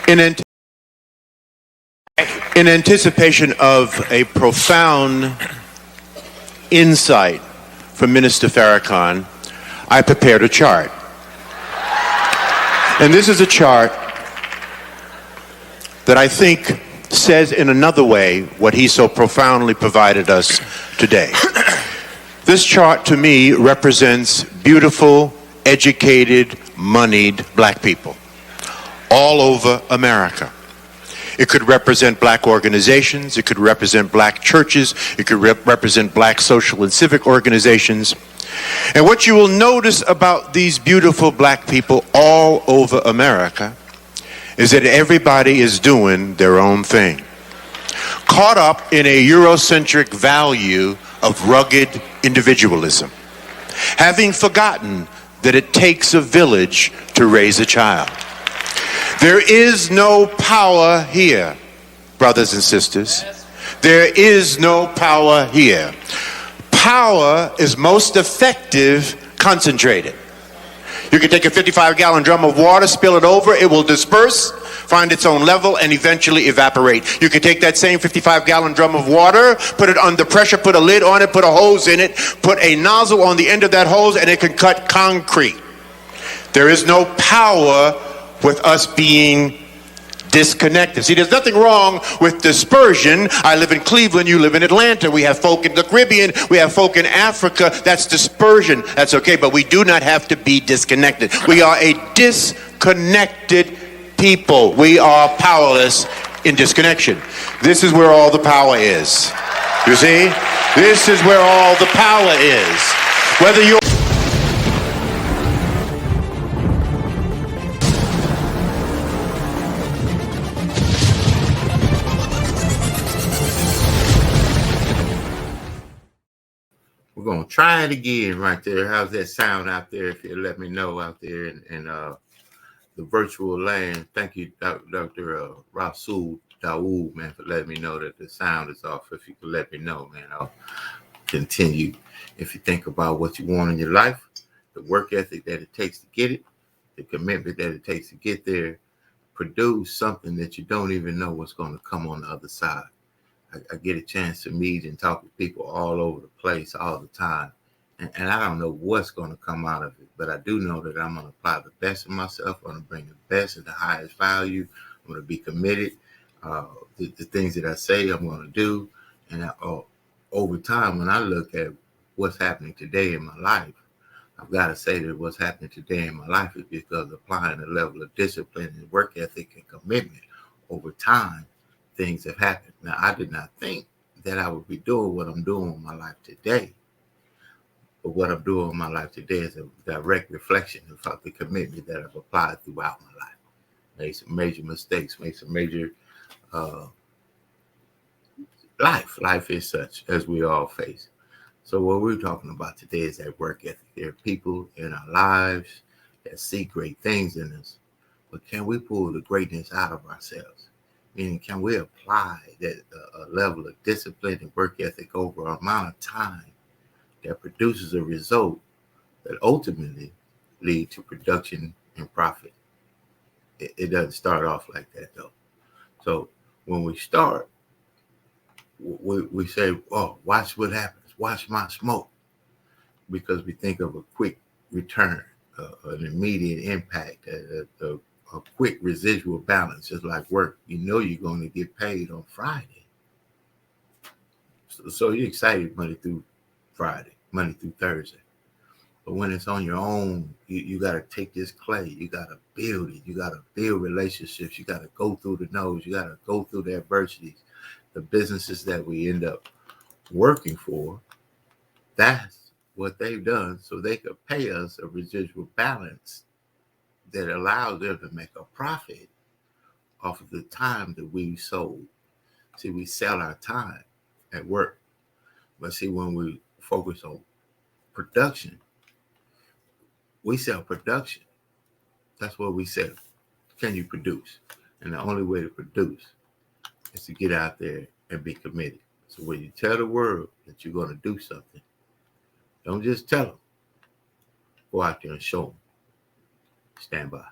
In, ant- in anticipation of a profound insight from Minister Farrakhan, I prepared a chart. And this is a chart that I think says in another way what he so profoundly provided us today. This chart to me represents beautiful, educated, moneyed black people all over America. It could represent black organizations, it could represent black churches, it could represent black social and civic organizations. And what you will notice about these beautiful black people all over America is that everybody is doing their own thing, caught up in a Eurocentric value of rugged individualism, having forgotten that it takes a village to raise a child. There is no power here, brothers and sisters. There is no power here. Power is most effective concentrated. You can take a 55-gallon drum of water, spill it over, it will disperse, find its own level, and eventually evaporate. You can take that same 55-gallon drum of water, put it under pressure, put a lid on it, put a hose in it, put a nozzle on the end of that hose, and it can cut concrete. There is no power with us being disconnected. See, there's nothing wrong with dispersion. I live in Cleveland, you live in Atlanta. We have folk in the Caribbean, we have folk in Africa. That's dispersion. That's okay, but we do not have to be disconnected. We are a disconnected people. We are powerless in disconnection. This is where all the power is. You see? This is where all the power is. Whether you're We're going to try it again right there. How's that sound out there? If you let me know out there in the virtual land. Thank you, Dr. Rasul Dawood, man, for letting me know that the sound is off. If you could let me know, man, I'll continue. If you think about what you want in your life, the work ethic that it takes to get it, the commitment that it takes to get there, produce something that you don't even know what's going to come on the other side. I get a chance to meet and talk to people all over the place all the time. And I don't know what's going to come out of it, but I do know that I'm going to apply the best of myself. I'm going to bring the best and the highest value. I'm going to be committed. The things that I say I'm going to do. And over time, when I look at what's happening today in my life, I've got to say that what's happening today in my life is because applying a level of discipline and work ethic and commitment over time, things have happened. Now, I did not think that I would be doing what I'm doing in my life today. But what I'm doing in my life today is a direct reflection of the commitment that I've applied throughout my life. Made some major mistakes, made some major life is such as we all face. So what we're talking about today is that work ethic. There are people in our lives that see great things in us, but can we pull the greatness out of ourselves? Meaning, can we apply that level of discipline and work ethic over an amount of time that produces a result that ultimately lead to production and profit? It doesn't start off like that, though. So when we start, we say, oh, watch what happens. Watch my smoke. Because we think of a quick return, an immediate impact, a quick residual balance, just like work. You know you're going to get paid on Friday. So you're excited Monday through Friday, Monday through Thursday. But when it's on your own, you got to take this clay. You got to build it. You got to build relationships. You got to go through the no's. You got to go through the adversities. The businesses that we end up working for, that's what they've done so they could pay us a residual balance that allows them to make a profit off of the time that we sold. See, we sell our time at work. But see, when we focus on production, we sell production. That's what we sell. Can you produce? And the only way to produce is to get out there and be committed. So when you tell the world that you're going to do something, don't just tell them. Go out there and show them. Stand by.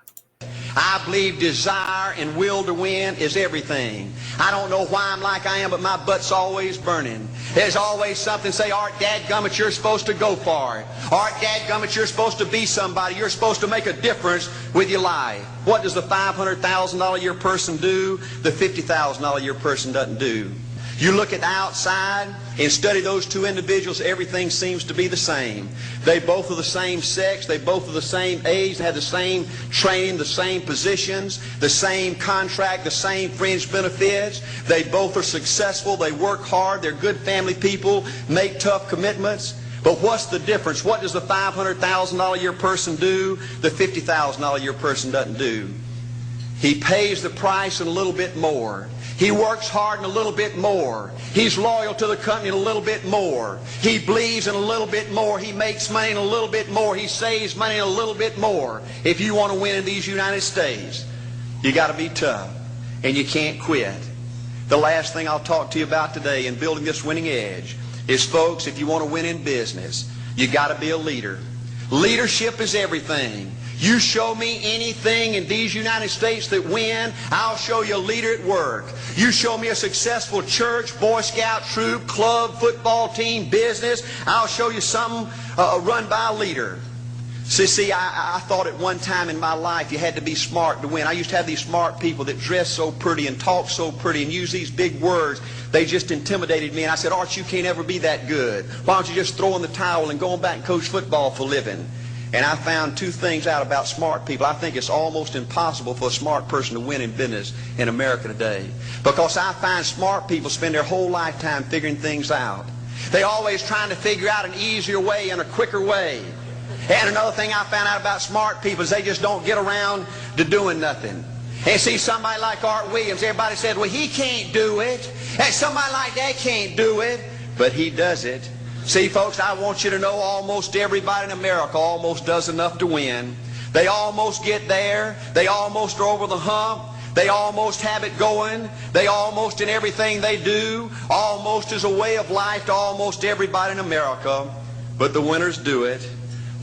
I believe desire and will to win is everything. I don't know why I'm like I am, but my butt's always burning. There's always something say, Art, dadgummit, you're supposed to go for it. Art, dadgummit, you're supposed to be somebody. You're supposed to make a difference with your life. What does the $500,000 a year person do? The $50,000 a year person doesn't do. You look at the outside and study those two individuals, everything seems to be the same. They both are the same sex, they both are the same age, they have the same training, the same positions, the same contract, the same fringe benefits. They both are successful, they work hard, they're good family people, make tough commitments. But what's the difference? What does the $500,000 a year person do? The $50,000 a year person doesn't do. He pays the price and a little bit more. He works hard and a little bit more. He's loyal to the company and a little bit more. He believes in a little bit more. He makes money and a little bit more. He saves money and a little bit more. If you want to win in these United States, you got to be tough and you can't quit. The last thing I'll talk to you about today in building this winning edge is, folks, if you want to win in business, you got to be a leader. Leadership is everything. You show me anything in these United States that win, I'll show you a leader at work. You show me a successful church, Boy Scout troop, club, football team, business, I'll show you something run by a leader. See, I thought at one time in my life you had to be smart to win. I used to have these smart people that dress so pretty and talk so pretty and use these big words. They just intimidated me, and I said, Art, you can't ever be that good. Why don't you just throw in the towel and go on back and coach football for a living? And I found two things out about smart people. I think it's almost impossible for a smart person to win in business in America today. Because I find smart people spend their whole lifetime figuring things out. They're always trying to figure out an easier way and a quicker way. And another thing I found out about smart people is they just don't get around to doing nothing. And see, somebody like Art Williams, everybody said, well, he can't do it. And somebody like that can't do it. But he does it. See, folks, I want you to know almost everybody in America almost does enough to win. They almost get there. They almost are over the hump. They almost have it going. They almost, in everything they do, almost is a way of life to almost everybody in America. But the winners do it.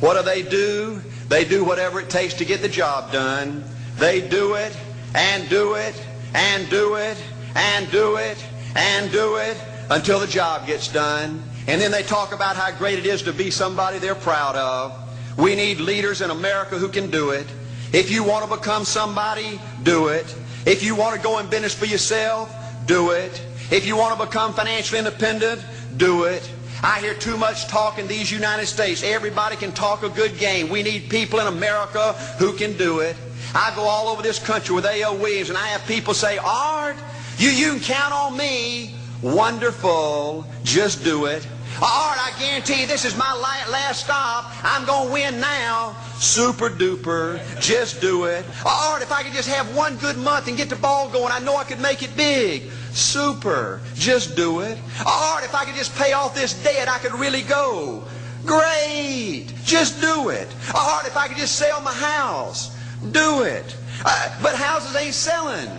What do? They do whatever it takes to get the job done. They do it and do it and do it and do it and do it until the job gets done. And then they talk about how great it is to be somebody they're proud of. We need leaders in America who can do it. If you want to become somebody, do it. If you want to go in business for yourself, do it. If you want to become financially independent, do it. I hear too much talk in these United States. Everybody can talk a good game. We need people in America who can do it. I go all over this country with A.O. Williams, and I have people say, Art, you can count on me. Wonderful. Just do it. Art, I guarantee you this is my last stop. I'm going to win now. Super duper. Just do it. Art, if I could just have one good month and get the ball going, I know I could make it big. Super. Just do it. Art, if I could just pay off this debt, I could really go. Great. Just do it. Art, if I could just sell my house. Do it. But houses ain't selling.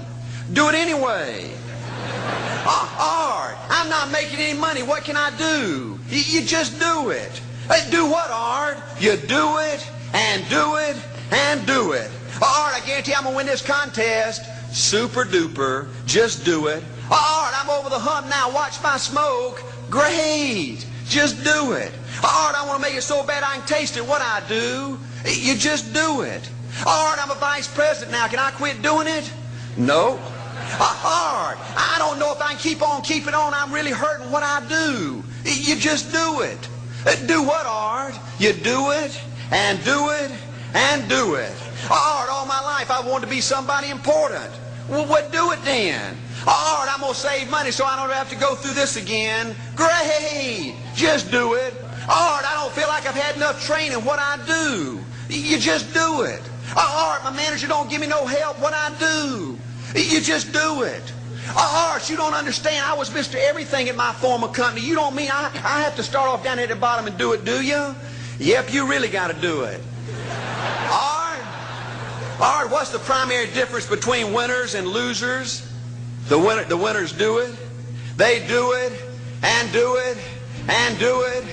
Do it anyway. Art, I'm not making any money. What can I do? You just do it. Do what, Art? You do it and do it and do it. Art, I guarantee I'm going to win this contest. Super duper. Just do it. Art, I'm over the hump now. Watch my smoke. Great. Just do it. Art, I want to make it so bad I can taste it. What I do? You just do it. Art, I'm a vice president now. Can I quit doing it? No. Art, I don't know if I can keep on keeping on. I'm really hurting. What I do? You just do it. Do what, Art? You do it and do it and do it. Art, all my life I wanted to be somebody important. Well, what do it then? Art, I'm going to save money so I don't have to go through this again. Great. Just do it. Art, I don't feel like I've had enough training. What I do? You just do it. Art, my manager don't give me no help. What I do? You just do it. Art, you don't understand. I was Mr. Everything at my former company. You don't mean I have to start off down at the bottom and do it, do you? Yep, you really got to do it. Art, what's the primary difference between winners and losers? The winners do it. They do it and do it and do it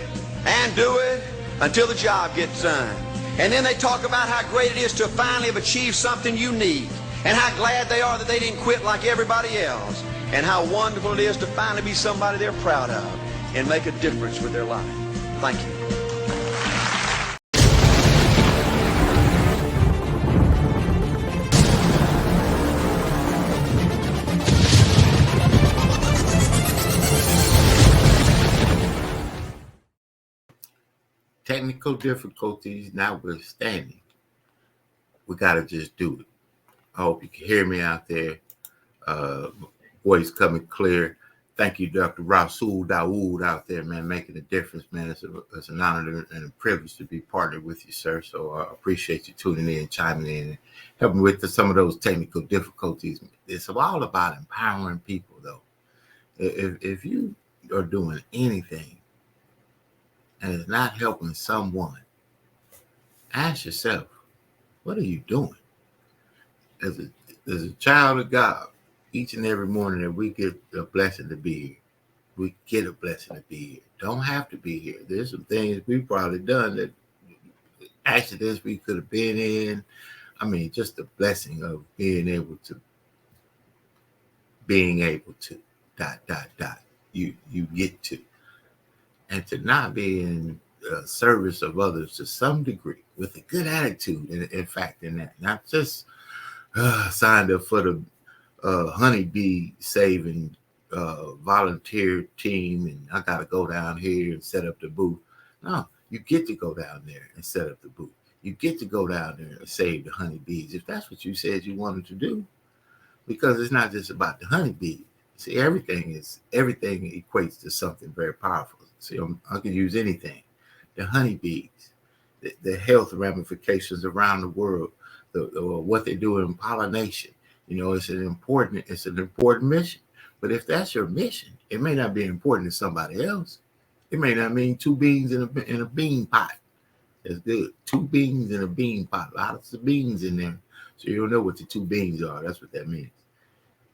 and do it until the job gets done. And then they talk about how great it is to finally have achieved something unique, and how glad they are that they didn't quit like everybody else, and how wonderful it is to finally be somebody they're proud of and make a difference with their life. Thank you. Technical difficulties notwithstanding, we got to just do it. I hope you can hear me out there. Voice coming clear. Thank you, Dr. Rasul Dawood out there, man, making a difference, man. It's an honor and a privilege to be partnered with you, sir. So I appreciate you tuning in, chiming in, and helping with some of those technical difficulties. It's all about empowering people, though. If you are doing anything and it's not helping someone, ask yourself, what are you doing? As a child of God, each and every morning that we get a blessing to be here, we get a blessing to be here. Don't have to be here. There's some things we've probably done that accidents we could have been in. I mean, just the blessing of being able to you get to. And to not be in service of others to some degree with a good attitude, in fact, in that. Not just signed up for the honeybee saving volunteer team and I got to go down here and set up the booth. No, you get to go down there and set up the booth. You get to go down there and save the honeybees if that's what you said you wanted to do. Because it's not just about the honeybees. See, everything equates to something very powerful. See, I can use anything. The honeybees, the health ramifications around the world, what they do in pollination. You know, it's an important mission. But if that's your mission, it may not be important to somebody else. It may not mean two beans in a bean pot. That's good. Two beans in a bean pot. Lots of beans in there. So you don't know what the two beans are. That's what that means.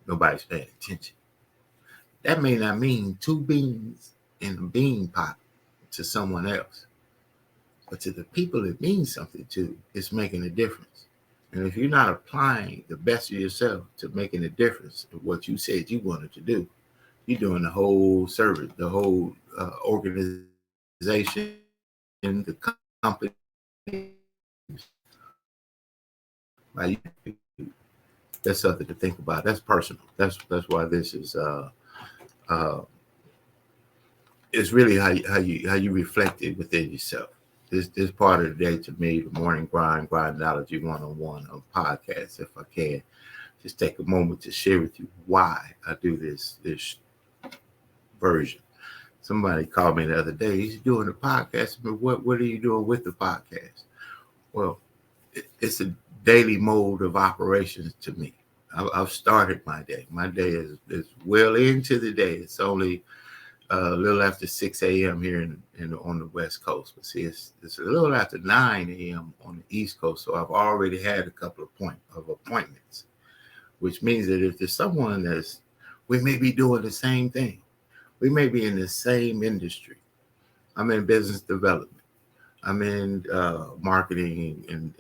Nobody's paying attention. That may not mean two beans in a bean pot to someone else. But to the people it means something to, it's making a difference. And if you're not applying the best of yourself to making a difference in what you said you wanted to do, you're doing the whole service, the whole organization, and the company. That's something to think about. That's personal. That's why this is it's really how you reflect it within yourself. This part of the day to me, the Morning Grind Grindology101 Podcast, if I can, just take a moment to share with you why I do this version. Somebody called me the other day. He's doing a podcast, but what are you doing with the podcast? Well, it's a daily mode of operations to me. I've started my day. My day is well into the day. It's only a little after 6 a.m. here on the West Coast. But see, it's a little after 9 a.m. on the East Coast. So I've already had a couple of appointments, which means that if there's someone we may be doing the same thing. We may be in the same industry. I'm in business development. I'm in marketing and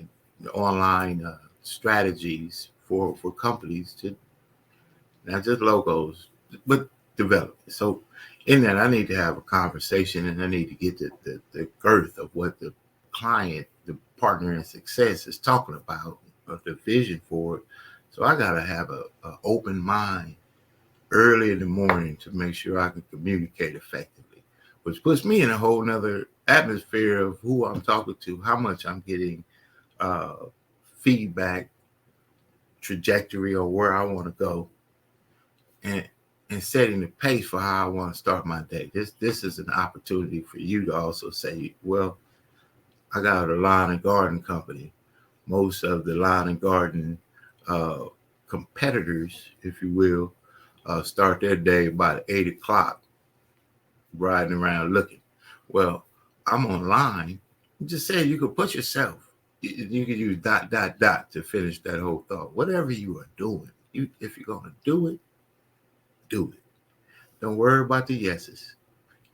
online strategies for companies to not just logos, but develop. So in that, I need to have a conversation and I need to get the girth of what the client, the partner in success is talking about, of the vision for it. So I got to have an open mind early in the morning to make sure I can communicate effectively, which puts me in a whole nother atmosphere of who I'm talking to, how much I'm getting feedback, trajectory, or where I want to go, and setting the pace for how I want to start my day. This is an opportunity for you to also say, well, I got a lawn and garden company. Most of the lawn and garden competitors, if you will, start their day about 8 o'clock, riding around looking. Well, I'm online. Just say you could put yourself. You can use ... to finish that whole thought. Whatever you are doing, if you're going to do it, do it. Don't worry about the yeses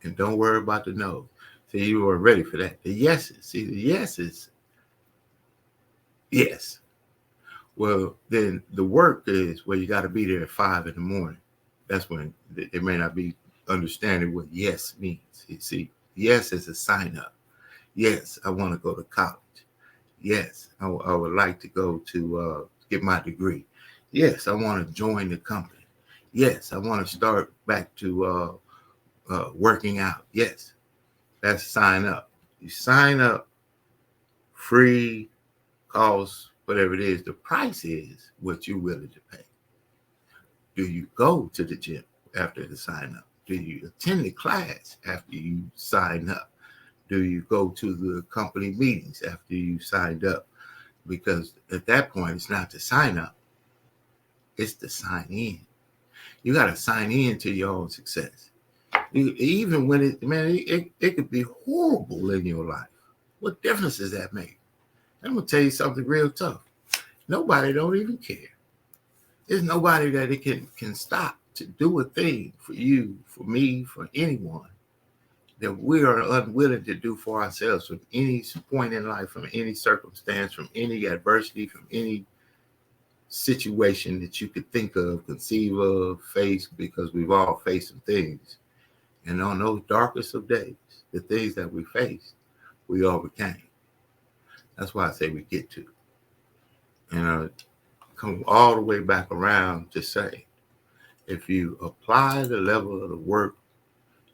and don't worry about the no's. See, you weren't ready for that. The yeses. See, the yeses Yes. Well, then the work is where you got to be there at 5 a.m. That's when they may not be understanding what yes means. You see, yes is a sign up. Yes, I want to go to college. Yes, I would like to go to get my degree. Yes, I want to join the company. Yes, I want to start back to working out. Yes, that's sign up. You sign up, free, cost, whatever it is. The price is what you're willing to pay. Do you go to the gym after the sign up? Do you attend the class after you sign up? Do you go to the company meetings after you signed up? Because at that point, it's not to sign up. It's to sign in. You got to sign in to your own success. Even when it could be horrible in your life. What difference does that make? I'm going to tell you something real tough. Nobody don't even care. There's nobody that it can stop to do a thing for you, for me, for anyone that we are unwilling to do for ourselves from any point in life, from any circumstance, from any adversity, from any situation that you could think of, conceive of, face, because we've all faced some things. And on those darkest of days, the things that we faced, we overcame. That's why I say we get to. And come all the way back around to say, if you apply the level of the work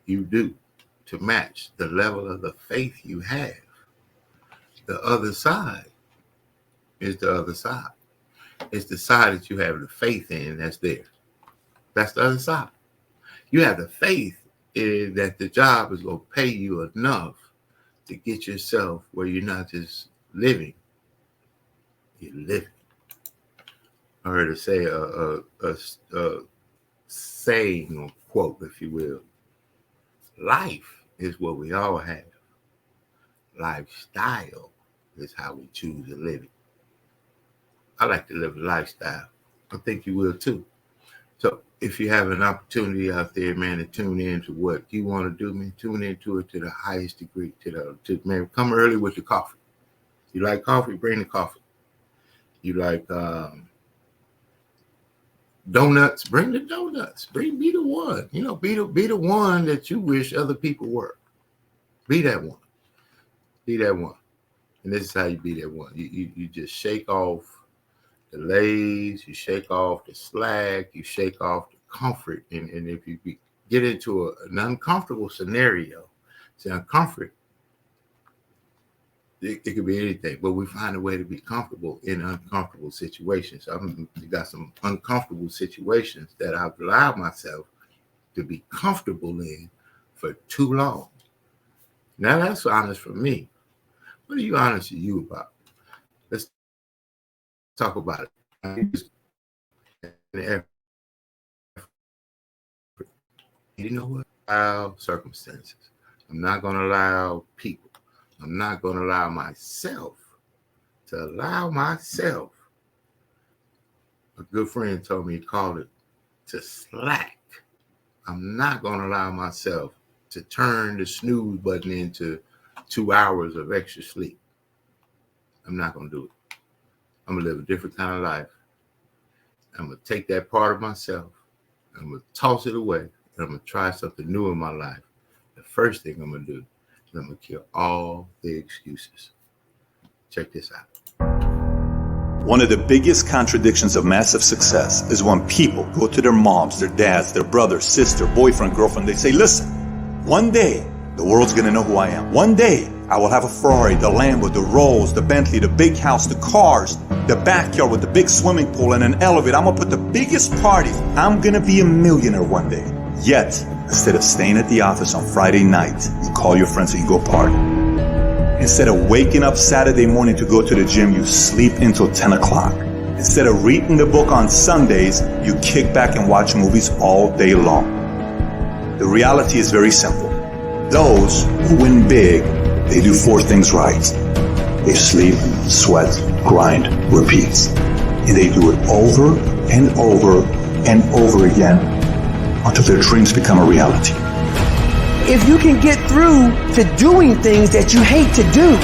you do to match the level of the faith you have, the other side is the other side. It's the side that you have the faith in that's there. That's the other side. You have the faith in that the job is going to pay you enough to get yourself where you're not just living, you're living. I heard her say a saying or quote, if you will. Life is what we all have. Lifestyle is how we choose to live it. I like to live a lifestyle. I think you will too. So if you have an opportunity out there, man, to tune in to what you want to do, man, tune into it to the highest degree. Man, come early with the coffee. You like coffee? Bring the coffee. You like donuts? Bring the donuts. Be the one. You know, be the one that you wish other people were. Be that one. Be that one. And this is how you be that one. You just shake off the lays, you shake off the slack, you shake off the comfort. And if you get into an uncomfortable scenario, it's uncomfort. It could be anything, but we find a way to be comfortable in uncomfortable situations. I've got some uncomfortable situations that I've allowed myself to be comfortable in for too long. Now that's honest for me. What are you honest to you about? Let's talk about it. You know what? Allow circumstances. I'm not going to allow people. I'm not going to allow myself to allow myself. A good friend told me he called it to slack. I'm not going to allow myself to turn the snooze button into 2 hours of extra sleep. I'm not going to do it. I'm going to live a different kind of life. I'm going to take that part of myself. I'm going to toss it away. And I'm going to try something new in my life. The first thing I'm going to do is I'm going to kill all the excuses. Check this out. One of the biggest contradictions of massive success is when people go to their moms, their dads, their brother, sister, boyfriend, girlfriend. They say, listen, one day the world's going to know who I am. One day I will have a Ferrari, the Lambo, the Rolls, the Bentley, the big house, the cars, the backyard with the big swimming pool and an elevator. I'm going to put the biggest parties. I'm going to be a millionaire one day. Yet, instead of staying at the office on Friday night, you call your friends and you go party. Instead of waking up Saturday morning to go to the gym, you sleep until 10 o'clock. Instead of reading the book on Sundays, you kick back and watch movies all day long. The reality is very simple. Those who win big, they do 4 things right. They sleep, sweat, grind, repeat. And they do it over and over and over again until their dreams become a reality. If you can get through to doing things that you hate to do,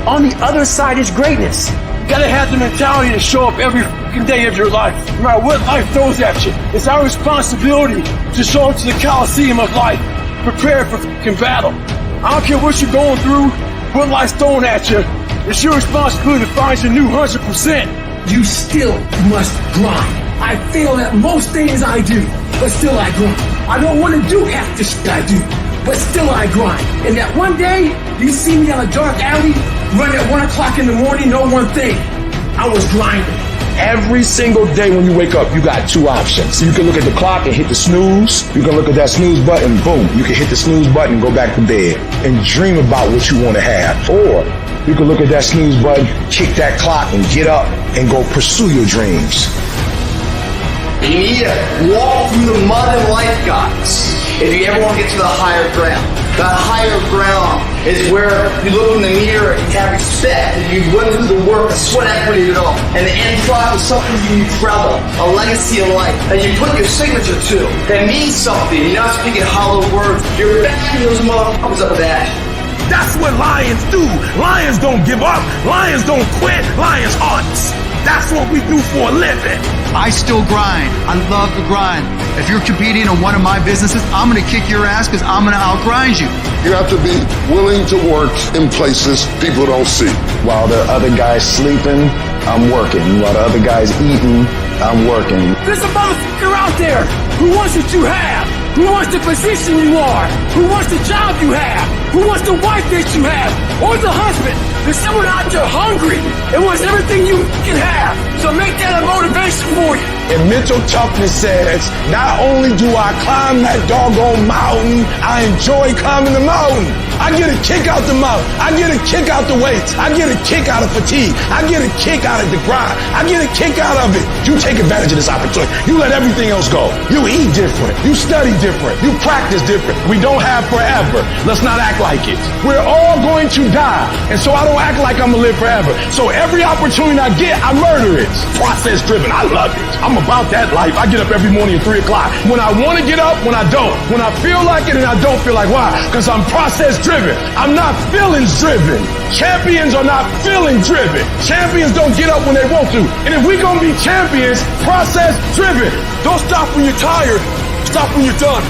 on the other side is greatness. You gotta have the mentality to show up every fucking day of your life. No matter what life throws at you, it's our responsibility to show up to the Coliseum of life, prepared for fucking battle. I don't care what you're going through, what life's throwing at you. It's your responsibility to find your new 100%. You still must grind. I fail at most things I do, but still I grind. I don't want to do half the shit I do, but still I grind. And that one day, you see me on a dark alley, run at 1 o'clock in the morning, know one thing. I was grinding. Every single day when you wake up, you got two options. You can look at the clock and hit the snooze. You can look at that snooze button, boom. You can hit the snooze button and go back to bed and dream about what you want to have. Or you can look at that snooze button, kick that clock and get up and go pursue your dreams. You need to walk through the mud and life, guys, if you ever want to get to the higher ground. That higher ground is where you look in the mirror and have respect, and you went through the work, the sweat equity of it all, and the end product is something you travel, a legacy of life, and you put your signature to. That means something. You're not speaking hollow words. You're backing those motherfuckers up with that. That's what lions do. Lions don't give up. Lions don't quit. Lions hunt. That's what we do for a living. I still grind. I love to grind. If you're competing in one of my businesses, I'm going to kick your ass because I'm going to outgrind you. You have to be willing to work in places people don't see. While the other guy's sleeping, I'm working. While the other guy's eating, I'm working. There's a motherfucker out there who wants what you have, who wants the position you are, who wants the job you have, who wants the wife that you have, or the husband. There's someone out there hungry and wants everything you can have. So make that a motivation for you. And mental toughness says, not only do I climb that doggone mountain, I enjoy climbing the mountain. I get a kick out the mountain. I get a kick out the weights. I get a kick out of fatigue. I get a kick out of the grind. I get a kick out of it. You take advantage of this opportunity. You let everything else go. You eat different. You study different. You practice different. We don't have forever. Let's not act like it. We're all going to die. And so I don't act like I'm going to live forever. So every opportunity I get, I murder it. Process driven. I love it. I'm about that life. I get up every morning at 3 o'clock. When I want to get up, when I don't. When I feel like it and I don't feel like why? Because I'm process driven. I'm not feelings driven. Champions are not feeling driven. Champions don't get up when they want to. And if we're going to be champions, process driven. Don't stop when you're tired. Stop when you're done.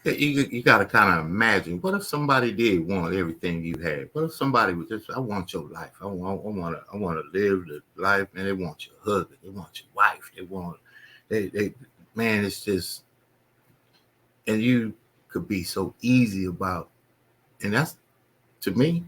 You got to kind of imagine, what if somebody did want everything you had? What if somebody was just, I want your life. I want to live the life, and they want your husband, they want your wife, man, it's just, and you could be so easy about, and that's, to me,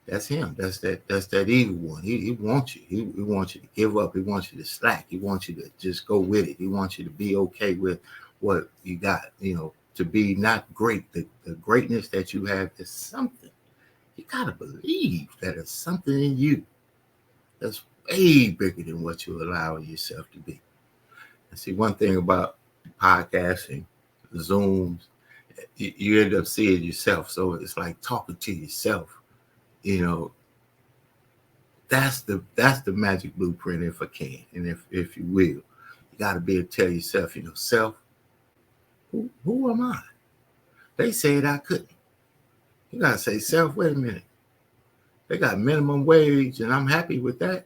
that's him. That's that evil one. He wants you. He wants you to give up. He wants you to slack. He wants you to just go with it. He wants you to be okay with what you got, to be not great. The greatness that you have is something. You got to believe that it's something in you that's way bigger than what you allow yourself to be. And see, one thing about podcasting, Zooms, you end up seeing yourself. So it's like talking to yourself. That's the magic blueprint, if I can, and if you will. You got to be able to tell yourself, self, who am I? They said I couldn't. You got to say, self, wait a minute. They got minimum wage, and I'm happy with that.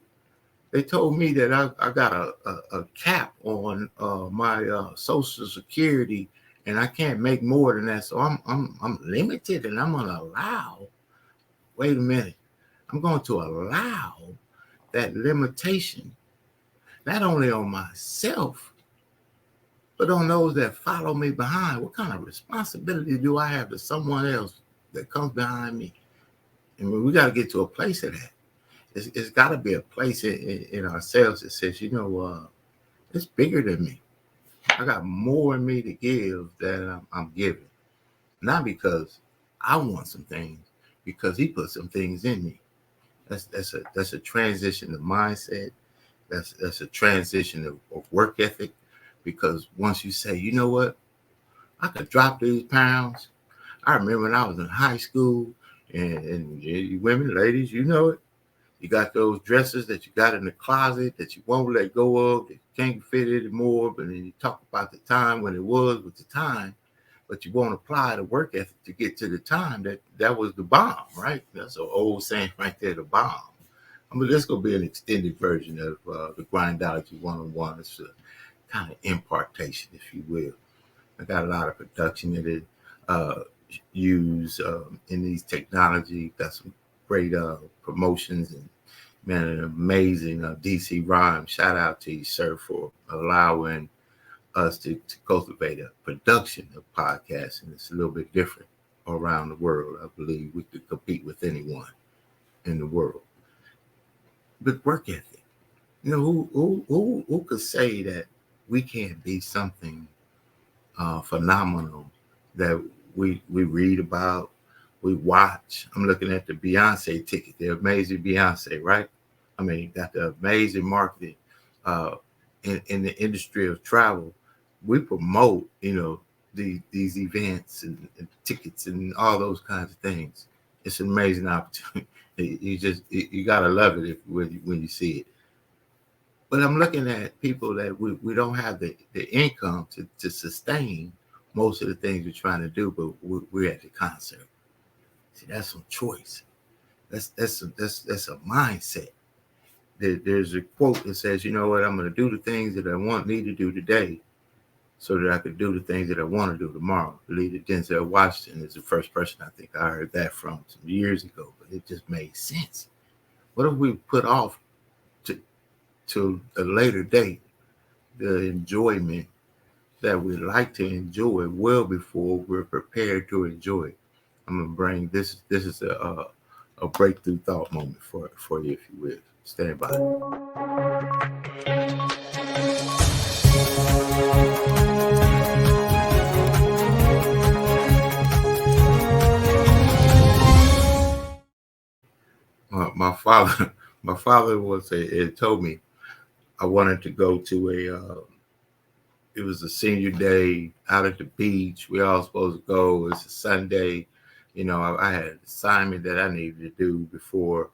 They told me that I got a cap on my Social Security, and I can't make more than that. So I'm limited, and I'm going to allow. Wait a minute. I'm going to allow that limitation, not only on myself, but on those that follow me behind. What kind of responsibility do I have to someone else that comes behind me? And we got to get to a place of that. It's got to be a place in ourselves that says, it's bigger than me. I got more in me to give than I'm giving. Not because I want some things, because he put some things in me. That's a transition of mindset. That's a transition of work ethic. Because once you say, you know what, I could drop these pounds. I remember when I was in high school, and you women, ladies, you know it. You got those dresses that you got in the closet that you won't let go of, that you can't fit anymore, but then you talk about the time when it was with the time, but you won't apply the work ethic to get to the time that was the bomb, right? That's an old saying right there, the bomb. I mean, this going to be an extended version of the Grindology101. It's a kind of impartation, if you will. I got a lot of production that it use in these technology. Got some great promotions, and man, an amazing DC Rhyme. Shout out to you, sir, for allowing us to cultivate a production of podcasts, and it's a little bit different around the world. I believe we could compete with anyone in the world. But work ethic, you know, who could say that we can't be something phenomenal that we read about, we watch? I'm looking at the Beyonce ticket, the amazing Beyonce, right? I mean, got the amazing marketing in the industry of travel. We promote, you know, these events and tickets and all those kinds of things. It's an amazing opportunity. You gotta love it when you see it. But I'm looking at people that we don't have the income to sustain most of the things we're trying to do, but we're at the concert. See, that's some choice. That's a mindset. There's a quote that says, you know what, I'm going to do the things that I need to do today so that I could do the things that I want to do tomorrow. I believe that Denzel Washington is the first person I think I heard that from some years ago, but it just made sense. What if we put off to a later date the enjoyment that we like to enjoy well before we're prepared to enjoy it? I'm going to bring this is a breakthrough thought moment for you, if you will. Stand by. My father told me I wanted to go to it was a senior day out at the beach. We all supposed to go. It's a Sunday. You know, I had an assignment that I needed to do before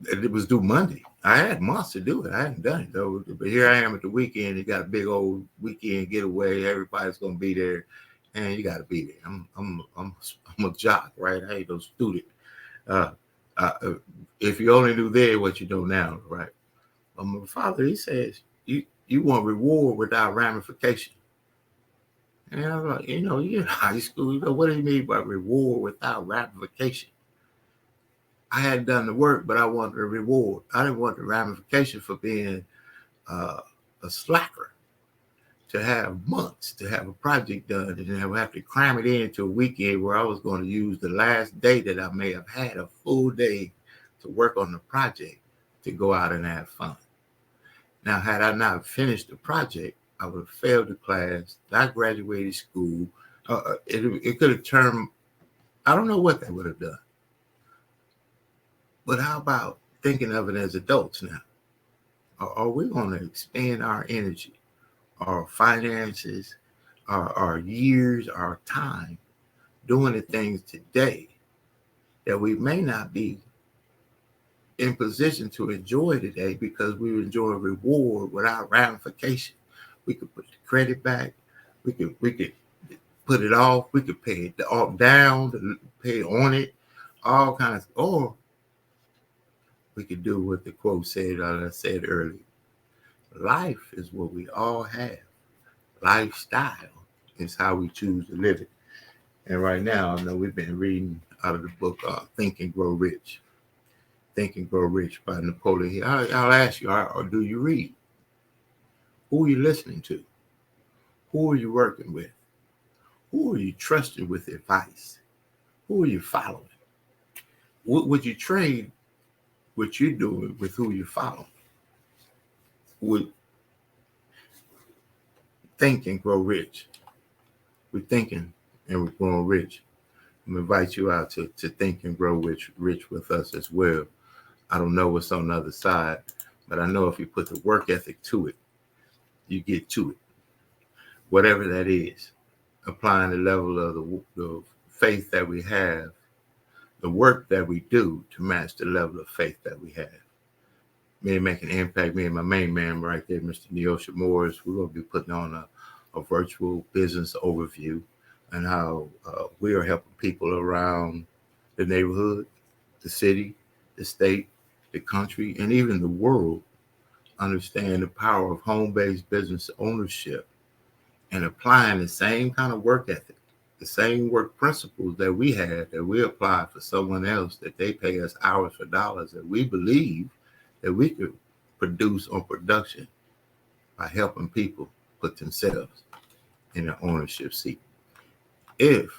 it was due Monday. I had months to do it. I hadn't done it though. But here I am at the weekend. You got a big old weekend getaway. Everybody's gonna be there, and you got to be there. I'm a jock, right? I ain't no student. If you only knew then what you know now, right? My father, he says, you want reward without ramification. And I was like, you know, you're in high school. You know, what do you mean by reward without ramification? I hadn't done the work, but I wanted a reward. I didn't want the ramification for being a slacker, to have months to have a project done, and then I would have to cram it into a weekend where I was going to use the last day that I may have had a full day to work on the project to go out and have fun. Now, had I not finished the project, I would have failed the class, not graduated school. It could have turned, I don't know what that would have done. But how about thinking of it as adults now? Are we going to expend our energy, our finances, our years, our time doing the things today that we may not be in position to enjoy today because we enjoy a reward without ramification? We could put the credit back. We could put it off. We could pay it off down, pay on it, all kinds. Or we could do what the quote said, I said earlier. Life is what we all have. Lifestyle is how we choose to live it. And right now, I know we've been reading out of the book Think and Grow Rich. Think and Grow Rich by Napoleon Hill. I'll ask you, or do you read? Who are you listening to? Who are you working with? Who are you trusting with advice? Who are you following? Would you trade what you're doing with who you're following? Would Think and Grow Rich. We're thinking and we're growing rich. I'm going to invite you out to think and grow rich with us as well. I don't know what's on the other side, but I know if you put the work ethic to it, you get to it. Whatever that is, applying the level of the faith that we have the work that we do to match the level of faith that we have. Me make an impact, me and my main man right there, Mr. Neosha Morris, we're going to be putting on a virtual business overview and how we are helping people around the neighborhood, the city, the state, the country, and even the world understand the power of home-based business ownership and applying the same kind of work ethic, the same work principles that we have, that we apply for someone else, that they pay us hours for dollars, that we believe that we could produce on production by helping people put themselves in an ownership seat. If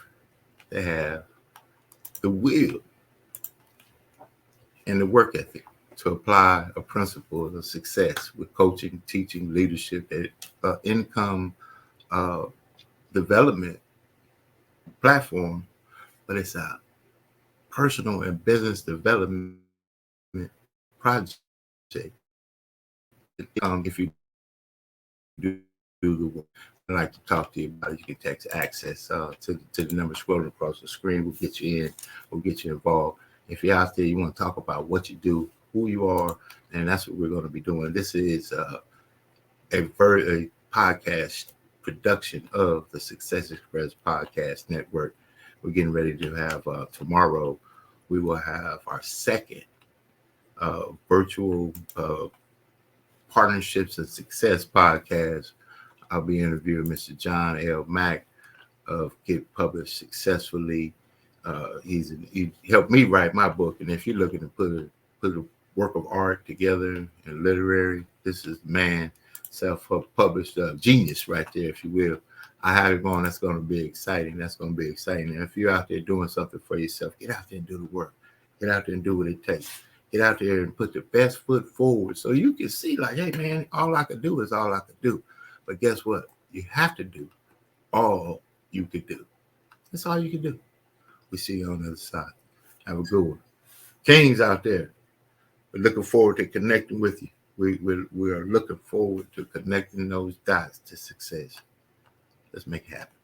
they have the will and the work ethic to apply a principle of success with coaching, teaching, leadership, income development platform, but it's a personal and business development project. If you do the work, I'd like to talk to you about it. You can text access to the number scrolling across the screen. We'll get you in. We'll get you involved. If you're out there, you want to talk about what you do, who you are, and that's what we're going to be doing. This is a podcast production of the Success Express Podcast Network. We're getting ready to have tomorrow. We will have our second virtual partnerships and success podcast. I'll be interviewing Mr. John L. Mack of Get Published Successfully. He helped me write my book, and if you're looking to put a work of art together and literary, this is man self-published genius right there, if you will. I have it going. That's going to be exciting. And if you're out there doing something for yourself, get out there and do the work. Get out there and do what it takes. Get out there and put the best foot forward so you can see, like, hey, man, all I could do is all I could do. But guess what? You have to do all you could do. That's all you can do. We see you on the other side. Have a good one. Kings out there, we're looking forward to connecting with you. We are looking forward to connecting those dots to success. Let's make it happen.